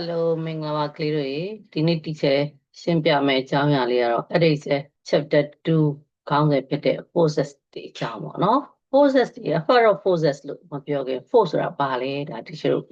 Hello, Minglawa Clear. Dini teacher, Simpia me Jamia Lero. That is chapter 2, count the pit forces the jam, no? Forces the affair of forces look, Mapioga, force a ballet, that is your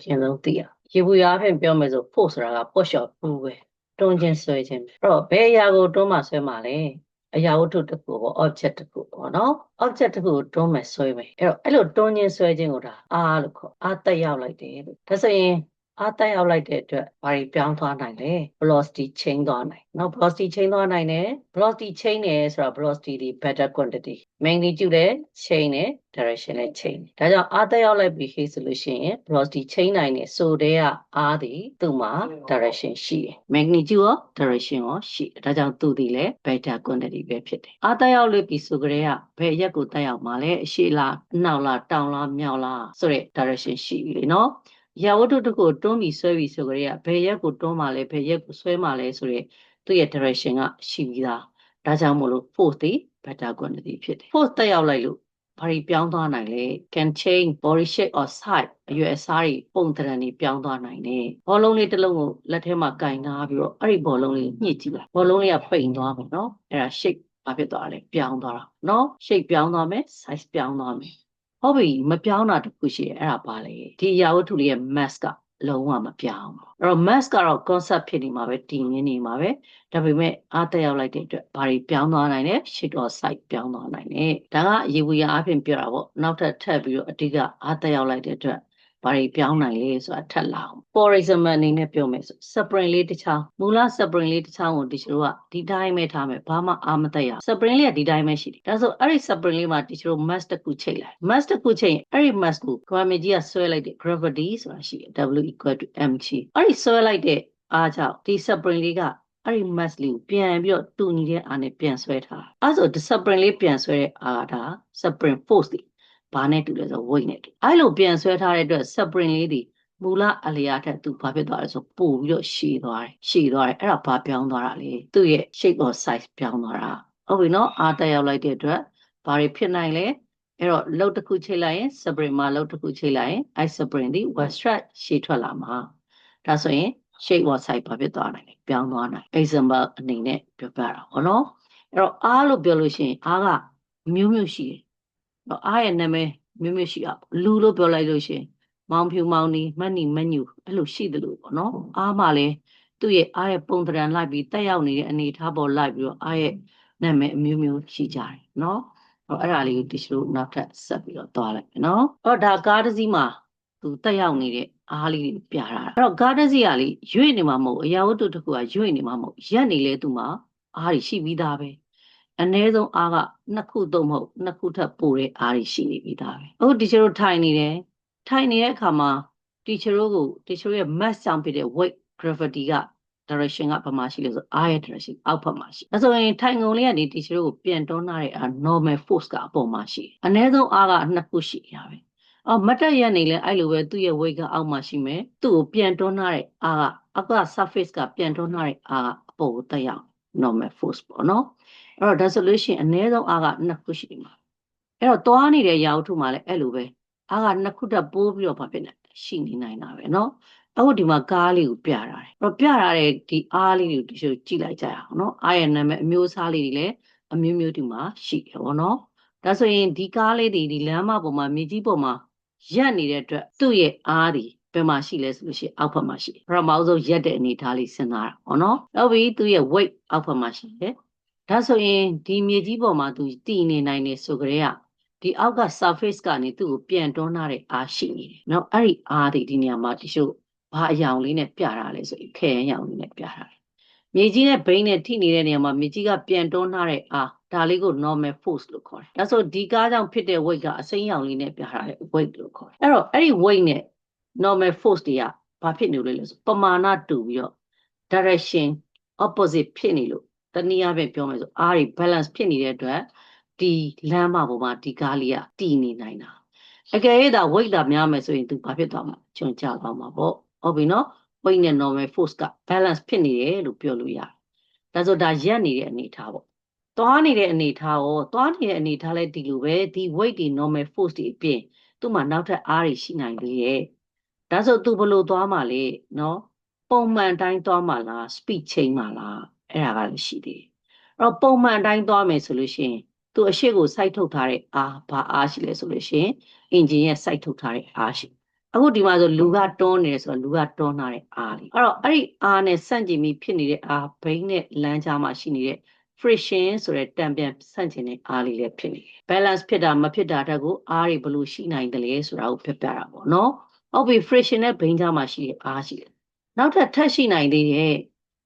dear. Here we are in Biomes of force a push up, don't just search him. Oh, Bayago Thomas Male. A yaw to the pool, object or no? Object to Thomas Soy. Hello, don't you searching or look, at the yaw like that. That's a အားတက်ရောက်လိုက်တဲ့အတွက်ဘာတွေပြောင်းသွားနိုင်လဲ velocity change သွားနိုင်နောက် velocity change သွားနိုင်တယ် velocity change တယ်ဆိုတော့ velocity ဒီ better quantity magnitude လည်း change တယ် direction လည်း change တယ်ဒါကြောင့်အားတက်ရောက်လိုက်ပြီဆိုလို့ရှိရင် velocity change နိုင်တယ်ဆိုတဲ့အားသည်သူ့မှာ direction ရှိတယ် magnitude ရော direction ရောရှိတယ်ဒါကြောင့်သူသည်လည်း better quantity ပဲဖြစ်တယ်အားတက်ရောက်လိုက်ပြီဆိုကြတဲ့ကဘယ်ရက်ကိုတက်ရောက်မှာလဲအရှိလားအနောက်လားတောင်လားမြောက်လားဆိုတဲ့ direction ရှိပြီလေနော်ရာဝတ္ထုတစ်ခုတွန်းပြီးဆွဲပြီးဆိုကြတဲ့ဘယ်ရက်ကိုတွန်းမှလဲဘယ်ရက်ကိုဆွဲမှလဲဆိုတဲ့သူ့ရဲ့ direction ကရှိပြီးသားဒါကြောင့်မို့လို့ force ဒီ better quantity ဖြစ်တယ် force တက်ရောက်လိုက်လို့ဘာတွေပြောင်းသွားနိုင်လဲ can change body shape or size အရွယ်အစားတွေပုံသဏ္ဍာန်တွေပြောင်းသွားနိုင်တယ်ဘောလုံးလေးတစ်လုံးကိုလက်ထဲမှာကင်ထားပြီးတော့အဲ့ဒီဘောလုံးလေးညှစ်ကြည့်လိုက်ဘောလုံးလေးကပိန်သွားမယ်နော်အဲ့ဒါ shape ဘာဖြစ်သွားလဲပြောင်းသွားတာနော် shape ပြောင်းသွားမယ် size ပြောင်းသွားမယ်ဟုတ်ပြီမပြောင်းတာတခုရှိတယ်အဲ့ဒါပါလေဒီရာဝတ္ထုလေးရဲ့ mass ကလုံးဝမပြောင်းဘူးအဲ့တော့ mass ကတော့ concept ဖြစ်နေမှာပဲတည်ငြင်းနေမှာပဲဒါပေမဲ့အားတက်ရောက်လိုက်တဲ့အတွက်ဘာတွေပြောင်းသွားနိုင်လဲ shape or size ပြောင်းသွားနိုင်တယ်ဒါကရေဘူးရအဖြစ်ပြောတာပေါ့နောက်ထပ်ထပ်ပြီးတော့အတိကအားတက်ရောက်လိုက်တဲ့အတွက်ဘာတွေပြောင်းနိုင်လဲဆိုတာထပ်လာအောင် for example အနေနဲ့ပြောမယ်ဆို spring လေးတစ်ချောင်းမူလ spring လေးတစ်ချောင်းကိုတီချာတို့ကဒီတိုင်းပဲထားမယ်ဘာမှအားမတက်ရ spring လေးကဒီတိုင်းပဲရှိတယ်ဒါဆိုအဲ့ဒီ spring လေးမှာတီချာတို့ mass တစ်ခုချိန်လိုက် mass တစ်ခုချိန်အဲ့ဒီ mass ကို gravity ကြီးကဆွဲလိုက်တဲ့ gravity ဆိုတာရှိတယ် W = mg အဲ့ဒီဆွဲလိုက်တဲ့အားကြောင့်ဒီ spring လေးကအဲ့ဒီ mass လေးကိုပြန်ပြီးတော့တူညီတဲ့အားနဲ့ပြန်ဆွဲထားအဲ့ဆိုဒီ spring လေးပြန်ဆွဲတဲ့အားဒါ spring force တွေဘာနဲ့တူလဲဆို weight နဲ့တူအဲ့လိုပြန်ဆွဲထားတဲ့အတွက် spring လေးတွေမူလအလျားထက်သူဘာဖြစ်သွားလဲဆိုပို့ပြီးတော့ရှည်သွားတယ်အဲ့ဒါဘာပြောင်းသွားတာလဲသူ့ရဲ့ shape or size ပြောင်းသွားတာဟုတ်ပြီနော်အားတက်ရောက်လိုက်တဲ့အတွက်ဘာတွေဖြစ်နိုင်လဲအဲ့တော့လှုပ်တစ်ခုချိတ်လိုက်ရင် spring မှာလှုပ်တစ်ခုချိတ်လိုက်ရင်အဲ့ spring ဒီ west stretch ရှည်ထွက်လာမှာဒါဆိုရင် shape or size ဘာဖြစ်သွားနိုင်လဲပြောင်းသွားနိုင် example အနေနဲ့ပြောပြတာပေါ့နော်အဲ့တော့အားလို့ပြောလို့ရှိရင်အားကမျိုးရှိတယ်အားရဲ့နာမည်မျိုးရှိအောင်လူလို့ပြောလိုက်လို့ရှိရင်မောင်ဖြူမောင်နီမတ်နီမညူအဲ့လိုရှိတယ်လို့ပေါ့နော်အားမှလည်းသူ့ရဲ့အားရဲ့ပုံသဏ္ဍာန်လိုက်ပြီးတက်ရောက်နေတဲ့အနေထားပေါ်လိုက်ပြီးတော့အားရဲ့နာမည်အမျိုးရှိကြတယ်နော်အဲ့ဒါလေးကိုဒီလိုနောက်ထပ်ဆက်ပြီးတော့သွားလိုက်မယ်နော်ဒါကားတစ်စီးမှာသူတက်ရောက်နေတဲ့အားလေးတွေပြထားတာအဲ့တော့ကားတစ်စီးကလေရွေ့နေမှာမဟုတ်အရာဝတ္ထုတစ်ခုကရွေ့နေမှာမဟုတ်ရက်နေလဲသူမှာအားတွေရှိပြီးသားပဲအနည်းဆုံးအားကနှစ်ခုသုံးမဟုတ်နှစ်ခုထပ်ပိုတဲ့အားတွေရှိနေပြီးသားပဲအခုတီချာတို့ထိုင်နေတဲ့အခါမှာတီချာရဲ့ mass ကြောင့်ဖြစ်တဲ့ weight gravity က direction ကဘာမှရှိလဲဆိုအားရဲ့ direction အောက်ဘက်မှာရှိအဲဆိုရင်ထိုင်ကုန်လေးကနေတီချာတို့ကိုပြန်တွန်းထားတဲ့အား normal force ကအပေါ်မှာရှိအနည်းဆုံးအားကနှစ်ခုရှိရပဲမတ်တက်ရက်နေလဲအဲ့လိုပဲသူ့ရဲ့ weight ကအောက်မှာရှိမယ်သူ့ကိုပြန်တွန်းထားတဲ့အားကအောက်က surface ကပြန်တွန်းထားတဲ့အားကအပေါ်ကိုတက်ရောက် normal force ပေါ့နော်အဲ့တော့ဒါဆိုလို့ရှိရင်အနည်းဆုံးအားကနှစ်ခုရှိနေမှာအဲ့တော့သွားနေတဲ့ရာဝတ္ထုမှာလည်းအဲ့လိုပဲအားကနှစ်ခုတက်ပိုးပြီးတော့ဘာဖြစ်လဲရှိနေနိုင်တာပဲเนาะအခုဒီမှာကားလေးကိုပြထားတယ်အဲ့တော့ပြထားတဲ့ဒီအားလေးတွေကိုဒီလိုကြည့်လိုက်ကြရအောင်เนาะအားရဲ့နာမည်အမျိုးအစားလေးတွေလည်းအမျိုးဒီမှာရှိတယ်ဗောနော်ဒါဆိုရင်ဒီကားလေးတွေဒီလမ်းမပေါ်မှာမြေကြီးပေါ်မှာရက်နေတဲ့အတွက်သူ့ရဲ့အားတွေဘယ်မှာရှိလဲဆိုလို့ရှိရင်အောက်ဘက်မှာရှိတယ်ပထမဆုံးရက်တဲ့အနေထားလေးစဉ်းစားတာဗောနော်နောက်ပြီးသူ့ရဲ့ weight အောက်ဘက်မှာရှိတယ်ဒါဆိုရင်ဒီမြေကြီးပေါ်မှာသူတည်နေနိုင်တယ်ဆိုကြတဲ့ဒီအောက်က surface ကနေသူ့ကိုပြန်တွန်းထားတဲ့အားရှိနေတယ်။နော်အဲ့ဒီအားတွေဒီနေရာမှာတချို့ဘာအယောင်လေးနဲ့ပြထားလဲဆိုရင်ခဲအယောင်လေးနဲ့ပြထားတယ်။မြေကြီးနဲ့ဘိန်းနဲ့ထိနေတဲ့နေရာမှာမြေကြီးကပြန်တွန်းထားတဲ့အားဒါလေးကို normal force လို့ခေါ်တယ်။ဒါဆိုဒီကားကြောင့်ဖြစ်တဲ့ weight ကအစိမ်းရောင်လေးနဲ့ပြထားတဲ့ weight လို့ခေါ်တယ်။အဲ့တော့အဲ့ဒီ weight နဲ့ normal force တွေကဘာဖြစ်နေလို့လဲဆိုပမာဏတူပြီးတော့ direction opposite ဖြစ်နေလို့တနည်းအားဖြင့်ပြောမယ်ဆိုအားတွေ balance ဖြစ်နေတဲ့အတွက်ဒီလမ်းမပေါ်မှာဒီကားလေးကတည်နေနိုင်တာအကယ်၍သာ weight တာများမယ်ဆိုရင်သူဘာဖြစ်သွားမှာချွန်ကျသွားမှာပေါ့ဟုတ်ပြီနော် weight နဲ့ normal force က balance ဖြစ်နေတယ်လို့ပြောလို့ရတယ်ဒါဆိုဒါရက်နေတဲ့အနေထားပေါ့သွားနေတဲ့အနေထားလဲဒီလိုပဲဒီ weight ဒီ normal force ဒီအပြင်သူ့မှာနောက်ထပ်အားတွေရှိနိုင်သေးရဲ့ဒါဆိုသူဘယ်လိုသွားမှာလဲနော် ပုံမှန်တိုင်းသွားမှာလား speed change မှာလားအဲ့ဒါကလည်းရှိသေးတယ်အဲ့တော့ပုံမှန်တိုင်းသွားမယ်ဆိုလို့ရှိရင်သူအရှိကိုစိုက်ထုတ်ထားတဲ့အားဘာအားရှိလဲဆိုလို့ရှိရင် engine ရဲ့စိုက်ထုတ်ထားတဲ့အားရှိအခုဒီမှာဆိုလူကတွန်းနေတယ်ဆိုတော့လူကတွန်းထားတဲ့အားလေးအဲ့တော့အဲ့ဒီအားနဲ့ဆန့်ကျင်ပြီးဖြစ်နေတဲ့အားဘိန်းနဲ့လမ်းကြားမှာရှိနေတဲ့ friction ဆိုတဲ့တံပြန်ဆန့်ကျင်တဲ့အားလေးလည်းဖြစ်နေတယ် balance ဖြစ်တာမဖြစ်တာတက်ကိုအားတွေဘယ်လိုရှိနိုင်တယ်လဲဆိုတာကိုပြပြတာပေါ့နော်ဟုတ်ပြီ friction နဲ့ဘိန်းကြားမှာရှိတဲ့အားရှိတယ်နောက်ထပ်ရှိနိုင်သေးတယ်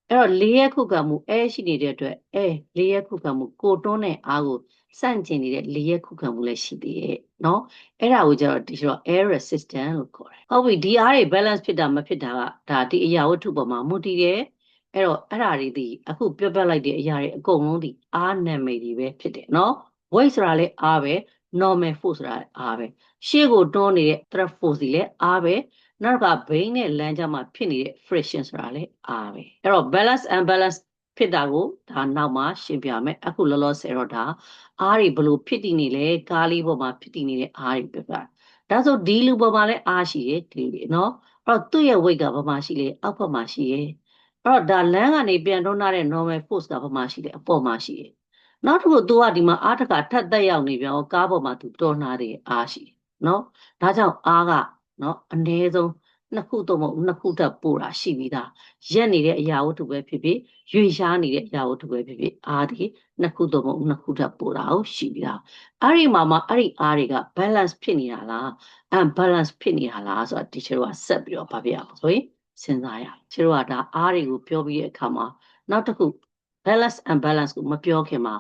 အဲ့တော့လေးရက်ခုခံမှုအဲရှိနေတဲ့အတွက်လေးရက်ခုခံမှုကိုတွန်းတဲ့အားကိုစန့်ကျင်နေတဲ့လေးရက်ခုခံမှုလည်းရှိသေးရဲ့နော်အဲ့ဒါကိုကျတော့ဒီတော့ air resistance လို့ခေါ်တယ်ဟုတ်ပြီဒီအားတွေ balance ဖြစ်တာမဖြစ်တာကဒါဒီအရာဝတ္ထုပေါ်မှာမူတည်တယ်အဲ့တော့အဲ့ဒါတွေဒီအခုပြောပြလိုက်တဲ့အရာတွေအကုန်လုံးဒီအားနာမည်တွေပဲဖြစ်တယ်နော် weight ဆိုတာလည်းအားပဲ normal force ဆိုတာအားပဲရှေ့ကိုတွန်းနေတဲ့ thrust force တွေလည်းအားပဲနောက်ကဘိန်းနဲ့လမ်းကြားမှာဖြစ်နေတဲ့ friction ဆိုတာလည်းအားပဲအဲ့တော့ balance unbalance ဖြစ်တာကိုဒါနောက်မှရှင်းပြမယ်အခုလောလောဆယ်တော့ဒါအားတွေဘလို့ဖြစ်တည်နေလဲကားလေးပေါ်မှာဖြစ်တည်နေတဲ့အားတွေပြပြဒါဆိုဒီလူပေါ်မှာလည်းအားရှိတယ်ဒီလိုနော်အဲ့တော့သူ့ရဲ့ weight ကဘာမှရှိလဲအောက်ဘက်မှာရှိရဲ့အဲ့တော့ဒါလမ်းကနေပြန်တွန်းထားတဲ့ normal force ကဘာမှရှိလဲအပေါ်မှာရှိရဲ့နောက်တစ်ခု तू ကဒီမှာအားတကထပ်သက်ရောက်နေပြန်ကားပေါ်မှာ तू တွန်းထားတဲ့အားရှိနော်ဒါကြောင့်အားကနော်အနည်းဆုံးနှစ်ခုတော့မဟုတ်နှစ်ခုထပ်ပို့တာရှိပြီးသားရက်နေတဲ့အရာဝတ္ထုပဲဖြစ်ဖြစ်ရွေရှားနေတဲ့အရာဝတ္ထုပဲဖြစ်ဖြစ်အားဒီနှစ်ခုတော့မဟုတ်နှစ်ခုထပ်ပို့တာကိုရှိပြီးသားအဲ့ဒီမှာအဲ့ဒီအားတွေက balance ဖြစ်နေတာလား unbalance ဖြစ်နေတာလားဆိုတာတီချာတို့ကဆက်ပြီးတော့ဗာပြရအောင်ဆိုရင်စဉ်းစားရတီချာတို့ကဒါအားတွေကိုပြောပြီးတဲ့အခါမှာနောက်တစ်ခု balance unbalance ကိုမပြောခင်မှာ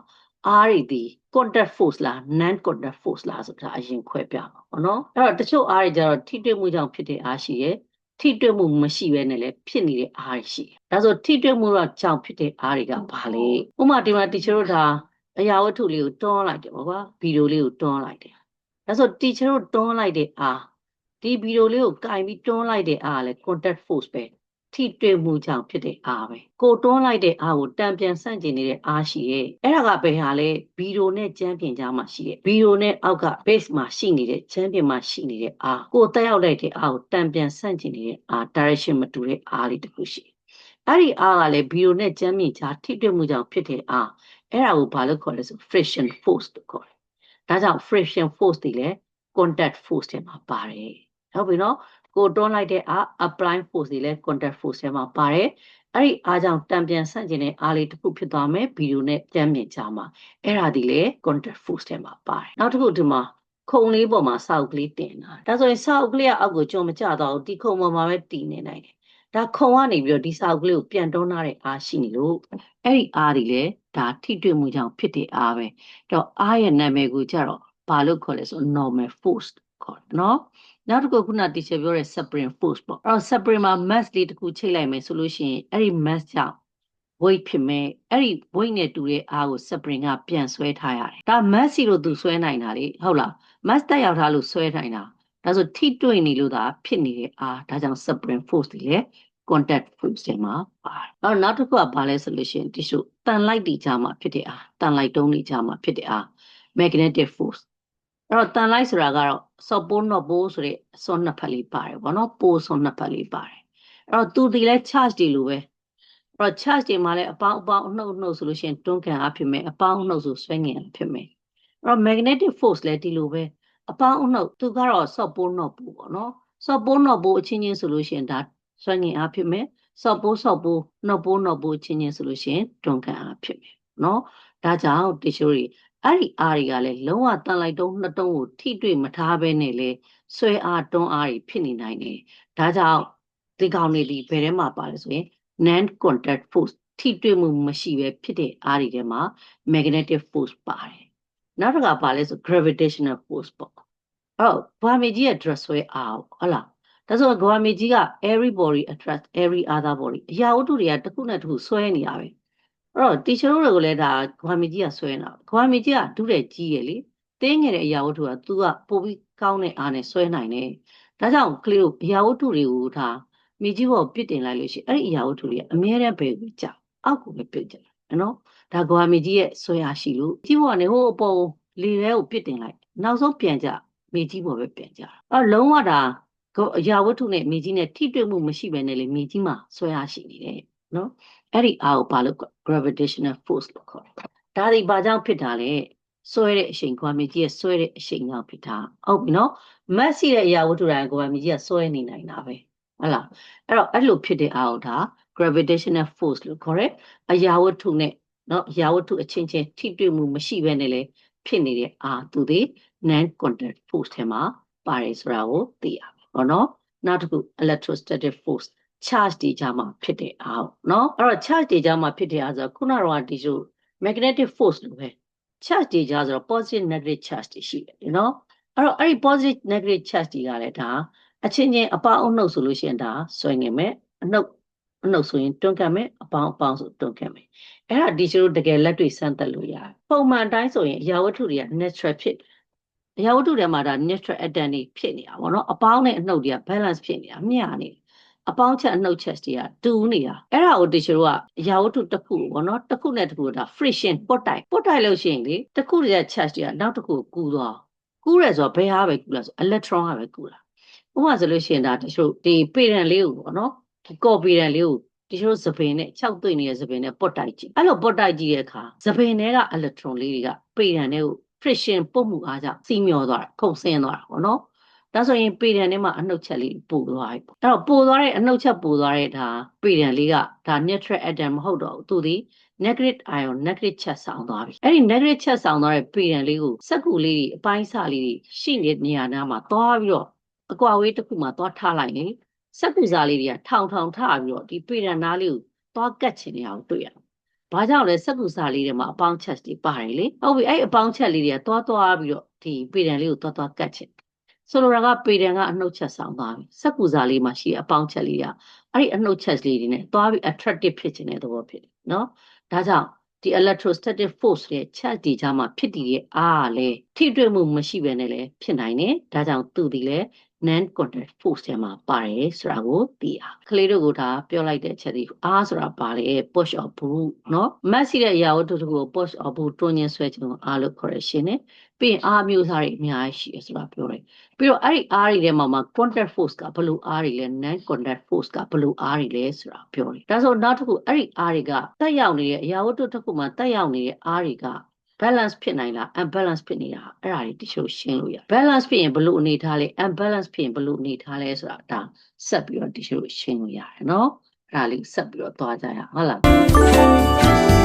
အားတွေဒီ contact force လား non contact force လားဆိုတာအရင်ခွဲပြမှာပေါ့နော်အဲ့တော့တချို့အားတွေကျတော့ထိတွေ့မှုကြောင့်ဖြစ်တဲ့အားရှိရဲ့ထိတွေ့မှုမရှိဘဲနဲ့လည်းဖြစ်နေတဲ့အားတွေရှိတယ်ဒါဆိုထိတွေ့မှုတော့ကြောင့်ဖြစ်တဲ့အားတွေကဘာလဲဥပမာဒီမှာတီချာတို့ဒါအရာဝတ္ထုလေးကိုတွန်းလိုက်တယ်ပေါ့ကွာဗီဒီယိုလေးကိုတွန်းလိုက်တယ်ဒါဆိုတီချာတို့တွန်းလိုက်တဲ့အားဒီဗီဒီယိုလေးကိုကင်ပြီးတွန်းလိုက်တဲ့အားကလည်း contact force ပဲထိတွေ့မှုကြောင့်ဖြစ်တဲ့အားပဲကိုတွန်းလိုက်တဲ့အားကိုတံပြန်ဆန့်ကျင်နေတဲ့အားရှိရဲ့အဲ့ဒါကဘယ်ဟာလဲဗီဒီယိုနဲ့ကျမ်းပြင်ကြားမှာရှိရဲ့ဗီဒီယိုနဲ့အောက်က base မှာရှိနေတဲ့ကျမ်းပြင်မှာရှိနေတဲ့အားကိုတက်ရောက်လိုက်တဲ့အားကိုတံပြန်ဆန့်ကျင်နေတဲ့အား direction မတူတဲ့အားလေးတစ်ခုရှိအဲ့ဒီအားကလည်းဗီဒီယိုနဲ့ကျမ်းပြင်ကြားထိတွေ့မှုကြောင့်ဖြစ်တဲ့အားအဲ့ဒါကိုဘာလို့ခေါ်လဲဆို friction force လို့ခေါ်တယ်ဒါကြောင့် friction force တွေလည်း contact force ထဲမှာပါတယ်ဟုတ်ပြီနော်ကိုတွန်းလိုက်တဲ့အား apply force တွေလည်း contact force ထဲမှာပါတယ်အဲ့ဒီအားကြောင့်တံပြန်ဆန့်ကျင်တဲ့အားလေးတစ်ခုဖြစ်သွားမယ်ဗီဒီယိုနဲ့ကြမ်းမြင်ကြမှာအဲ့ဒါဒီလေ contact force ထဲမှာပါတယ်နောက်တစ်ခုဒီမှာခုံလေးပေါ်မှာစောက်ကလေးတင်တာဒါဆိုရင်စောက်ကလေးကအောက်ကိုကျုံမကျတော့ဘူးဒီခုံပေါ်မှာပဲတည်နေနိုင်တယ်ဒါခုံကနေပြီးတော့ဒီစောက်ကလေးကိုပြန်တွန်းထားတဲ့အားရှိနေလို့အဲ့ဒီအားဒီလေဒါထိတွေ့မှုကြောင့်ဖြစ်တဲ့အားပဲတော့အားရဲ့နာမည်ကိုကြတော့ဘာလို့ခေါ်လဲဆို normal force ခေါ်တယ်နော်နောက်တစ်ခုခုနတီချာပြောတဲ့ spring force ပေါ့အဲ့တော့ spring မှာ mass လေးတစ်ခုချိတ်လိုက်မယ်ဆိုလို့ရှိရင်အဲ့ဒီ mass ကြောင့် weight ဖြစ်မယ်အဲ့ဒီ weight နဲ့တူတဲ့အားကို spring ကပြန်ဆွဲထားရတယ်ဒါ mass စီလို့သူဆွဲနိုင်တာလေဟုတ်လား mass တက်ရောက်ထားလို့ဆွဲနိုင်တာဒါဆိုထိတွေ့နေလို့သာဖြစ်နေတဲ့အားဒါကြောင့် spring force တွေလေ contact force တွေမှာပါတယ်အဲ့တော့နောက်တစ်ခုကဘာလဲဆိုလို့ရှိရင်ဒီလိုတန်လိုက်တီကြားမှာဖြစ်တဲ့အားတန်လိုက်တုံးတီကြားမှာဖြစ်တဲ့အား magnetic forceအဲ့တော့တန်လိုက်ဆိုတာကတော့စော့ပိုးနော့ပိုးဆိုတဲ့စွန်းနှစ်ဖက်လေးပါတယ်ဗောနော်ပိုးစွန်းနှစ်ဖက်လေးပါတယ်အဲ့တော့သူဒီလဲ charge တွေလိုပဲအဲ့တော့ charge တွေမှာလည်းအပေါင်းအနှုတ်ဆိုလို့ရှိရင်တွန်းကန်အားဖြစ်မယ်အပေါင်းအနှုတ်ဆိုဆွဲငင်အားဖြစ်မယ်အဲ့တော့ magnetic force လည်းဒီလိုပဲအပေါင်းအနှုတ်သူကတော့စော့ပိုးနော့ပိုးပေါ့နော်စော့ပိုးနော့ပိုးအချင်းချင်းဆိုလို့ရှိရင်ဒါဆွဲငင်အားဖြစ်မယ်စော့ပိုးနော့ပိုးအချင်းချင်းဆိုလို့ရှိရင်တွန်းကန်အားဖြစ်မယ်နော်ဒါကြောင့်တချို့တွေအဲ့ဒီအားတွေကလည်းလုံးဝတန်လိုက်တုံးနှစ်တုံးကိုထိတွေ့မထားဘဲနဲ့လေဆွဲအားတွန်းအားတွေဖြစ်နေနိုင်တယ်ဒါကြောင့်ဒီကောင်တွေဒီဘယ်ထဲမှာပါလဲဆိုရင် non contact force ထိတွေ့မှုမရှိဘဲဖြစ်တဲ့အားတွေထဲမှာ magnetic force ပါတယ်နောက်တစ်ခါပါလဲဆို gravitational force ပေါ့အဲ့ဗာမီကြီးရဲ့ dress ဆွဲအားဟုတ်လားဒါဆိုဗာမီကြီးက every body attract every other body အရာဝတ္ထုတွေကတစ်ခုနဲ့တစ်ခုဆွဲနေတာပဲအဲ့တော့တီချာတို့တွေကိုလည်းဒါဂွာမီကြီးကဆွဲနေတာဂွာမီကြီးကဒုတဲ့ကြီးရယ်လေတင်းငယ်တဲ့အရာဝတ္ထုက तू ကပို့ပြီးကောင်းတဲ့အားနဲ့ဆွဲနိုင်တယ်ဒါကြောင့်ကလေးတို့အရာဝတ္ထုတွေကိုဒါမြေကြီးပေါ်ပစ်တင်လိုက်လို့ရှိရင်အဲ့ဒီအရာဝတ္ထုတွေကအမြဲတမ်းပဲကြာအောက်ကိုပဲပြုတ်ကြတယ်နော်ဒါဂွာမီကြီးရဲ့ဆွဲအားရှိလို့ကြီးပေါ်ကနေဟိုအပေါ်လေထဲကိုပစ်တင်လိုက်နောက်ဆုံးပြန်ကြမြေကြီးပေါ်ပဲပြန်ကြအဲ့လုံးဝဒါ အရာဝတ္ထုနဲ့မြေကြီးနဲ့ထိတွေ့မှုမရှိဘဲနဲ့လေမြေကြီးမှာဆွဲအားရှိနေတယ်နော်အဲ့ဒီအားကိုဘာလို့ gravitational force လို့ခေါ်တယ်ဒါဒီဘာကြောင့်ဖြစ်တာလဲဆွဲတဲ့အချိန်ကမြေကြီးရဲ့ဆွဲတဲ့အချိန်ကြောင့်ဖြစ်တာဟုတ်ပြီနော် mass ရှိတဲ့အရာဝတ္ထုတိုင်းကမြေကြီးကဆွဲနေနိုင်တာပဲဟုတ်လားအဲ့တော့အဲ့လိုဖြစ်တဲ့အားကိုဒါ gravitational force လို့ခေါ်တယ်အရာဝတ္ထုနဲ့နော်အရာဝတ္ထုအချင်းချင်းထိတွေ့မှုမရှိဘဲနဲ့လေဖြစ်နေတဲ့အားသူတွေ non contact force ထဲမှာပါတယ်ဆိုတာကိုသိရမယ်ပေါ့နော်နောက်တစ်ခု electrostatic force charge တွေကြားမှာဖြစ်တဲ့အားနော်အဲ့တော့ charge တွေကြားမှာဖြစ်တဲ့အားဆိုတော့ခုနကတော့ဒီလို magnetic force လို့ပဲ charge တွေကြားဆိုတော့ positive negative charge တွေရှိတယ်နော်အဲ့တော့အဲ့ဒီ positive negative charge တွေကလည်းဒါအချင်းချင်းအပေါင်းအနှုတ်ဆိုလို့ရှိရင်ဒါဆွဲနေမယ်အနှုတ်ဆိုရင်တွန်းကပ်မယ်အပေါင်းဆိုတွန်းကပ်မယ်အဲ့ဒါဒီလိုတကယ်လက်တွေ့စမ်းသပ်လို့ရတယ်ပုံမှန်တိုင်းဆိုရင်အရာဝတ္ထုတွေက natural ဖြစ်အရာဝတ္ထုတွေမှာဒါ natural atom တွေဖြစ်နေတာပေါ့နော်အပေါင်းနဲ့အနှုတ်တွေက balance ဖြစ်နေတာမျှနေအပေါင်းချက်အနှုတ်ချက်တွေကတူနေတာအဲ့ဒါကိုဒီလိုကအရာဝတ္ထုတစ်ခုပေါ့နော်တစ်ခုနဲ့တစ်ခုဒါ friction ပုတ်တိုက်လို့ရှိရင်လေတစ်ခုတည်း charge တွေကနောက်တစ်ခုကူးသွားကူးရဲဆိုတော့ဘယ်ဟာပဲကူးလားဆို electron ဟာပဲကူးတာဥပမာဆိုလို့ရှိရင်ဒါဒီလိုဒီပေရန်လေးကိုပေါ့နော်ဒီကော်ပေရန်လေးကိုဒီလိုသပင်နဲ့6သွိမ့်နေတဲ့သပင်နဲ့ပုတ်တိုက်ကြည့်အဲ့လိုပုတ်တိုက်ကြည့်တဲ့အခါသပင်တွေက electron လေးတွေကပေရန်တွေကို friction ပုတ်မှုအားကြောင့်စီးမျောသွားတာခုန်ဆင်းသွားတာပေါ့နော်ဒါဆိုရင်ပေရန်ထဲမှာအနှုတ်ချက်လေးပို့သွားပြီအဲ့တော့ပို့သွားတဲ့အနှုတ်ချက်ပို့သွားတဲ့ဒါပေရန်လေးကဒါ neutral atom မဟုတ်တော့ဘူးသူဒီ negative ion negative ချက်ဆောင်သွားပြီအဲ့ဒီ negative ချက်ဆောင်သွားတဲ့ပေရန်လေးကိုစက္ကူလေးတွေအပိုင်းစလေးတွေရှိနေတဲ့နေရာနားမှာသွားပြီးတော့အကွာဝေးတစ်ခုမှာသွားထားလိုက်ရင်စက္ကူစားလေးတွေကထောင်ထပြီးတော့ဒီပေရန်နားလေးကိုသွားကတ်ချင်နေအောင်တွေ့ရဘာကြောင့်လဲစက္ကူစားလေးတွေမှာအပေါင်းချက်တွေပါတယ်လေဟုတ်ပြီအဲ့အပေါင်းချက်လေးတွေကသွားပြီးတော့ဒီပေရန်လေးကိုသွားကတ်ချင်ဆိုလိုတာကပေရန်ကအနှုတ်ချက်ဆောင်သွားပြီစက္ကူစားလေးမှာရှိတဲ့အပေါင်းချက်လေးကအဲ့ဒီအနှုတ်ချက်လေးတွေနဲ့သွားပြီး attractive ဖြစ်ခြင်းတဲ့သဘောဖြစ်တယ်နော်ဒါကြောင့်ဒီ electrostatic force ရဲ့ charge တွေကြားမှာဖြစ်တည်တဲ့အားကလည်းထိတွေ့မှုမရှိဘဲနဲ့လည်းဖြစ်နိုင်တယ်ဒါကြောင့်သူဒီလည်း non contact force ထဲမှာပါတယ်ဆိုတာကိုသိရကလေးတို့ကဒါပြောလိုက်တဲ့အချက်ဒီအားဆိုတာပါလေ push or pull နော် mass ရှိတဲ့အရာဝတ္ထုတစ်ခုကို push or pull တွန်းခြင်းဆွဲခြင်းကိုအားလို့ခေါ်ရရှင်နဲ့ပြီးရင်အားမျိုးစားတွေအများကြီးရှိရဆိုတာပြောတယ်ပြီးတော့အဲ့ဒီအားတွေထဲမှာ contact force ကဘယ်လိုအားတွေလဲ non contact force ကဘယ်လိုအားတွေလဲဆိုတာပြောတယ်ဒါဆိုနောက်တစ်ခုအဲ့ဒီအားတွေကတက်ရောက်နေတဲ့အရာဝတ္ထုတစ်ခုမှာတက်ရောက်နေတဲ့အားတွေကbalance ဖြစ်နိုင်လား unbalance ဖြစ်နေတာအဲ့ဒါတွေတချို့ရှင်းလို့ရ balance ဖြစ်ရင်ဘလို့အနေထားလဲ unbalance ဖြစ်ရင်ဘလို့အနေထားလဲဆိုတာဒါဆက်ပြီးတော့တချို့ရှင်းလို့ရတယ်เนาะအဲ့ဒါလေးဆက်ပြီးတော့သွားကြရအောင်ဟုတ်လား